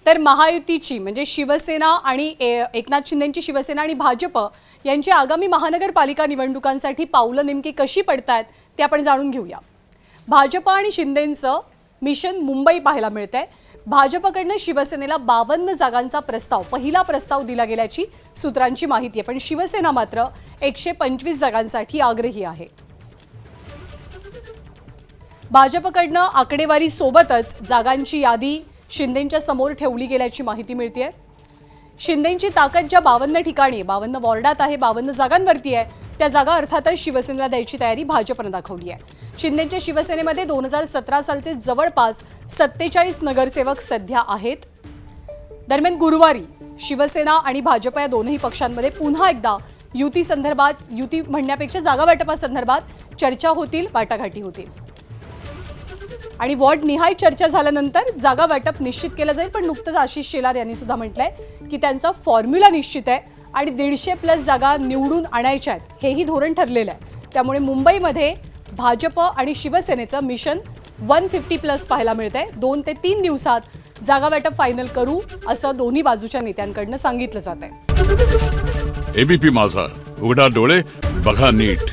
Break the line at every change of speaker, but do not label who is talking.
तर महायुतीची म्हणजे शिवसेना आणि एकनाथ शिंदेंची शिवसेना आणि भाजप यांची आगामी महानगरपालिका निवडणुकांसाठी पावलं नेमकी कशी पडतायत ते आपण जाणून घेऊया। भाजप आणि शिंदेंचं मिशन मुंबई पाहायला मिळतंय। भाजपकडनं शिवसेनेला 52 जागांचा प्रस्ताव पहिला प्रस्ताव दिला गेल्याची सूत्रांची माहिती आहे, पण शिवसेना मात्र 125 जागांसाठी आग्रही आहे। भाजपकडनं आकडेवारी सोबतच जागांची यादी शिंदेंच्या समोर ठेवली गेल्याची माहिती मिळते। शिंदेंची ताकद ज्या 52 ठिकाणी 52 वॉर्डात आहे, 52 जागांवरती आहे, त्या जागा अर्थातच शिवसेनेला द्यायची तयारी भाजपने दाखवली आहे। शिंदेंच्या शिवसेनेमध्ये 2017 सालचे जवळपास 47 नगरसेवक सध्या आहेत। दरम्यान गुरुवारी शिवसेना आणि भाजप या दोनही पक्षांमध्ये पुन्हा एकदा युती संदर्भात, युती म्हणण्यापेक्षा जागा वाटपासंदर्भात चर्चा होतील, वाटाघाटी होतील आणि वॉर्ड निहाय चर्चा झाल्यानंतर जागा वाटप निश्चित केलं जाईल। पण नुकतंच आशिष शेलार यांनी सुद्धा म्हटलंय की त्यांचा फॉर्म्युला निश्चित आहे आणि 150+ जागा निवडून आणायच्या आहेत, हेही धोरण ठरलेलं आहे। त्यामुळे मुंबईमध्ये भाजप आणि शिवसेनेचं मिशन 150+ पाहायला मिळतंय। 2 ते 3 दिवसात जागा वाटप फायनल करू असं दोन्ही बाजूच्या नेत्यांकडनं सांगितलं जात आहे।
एबीपी माझा, उघडा डोळे बघा नीट।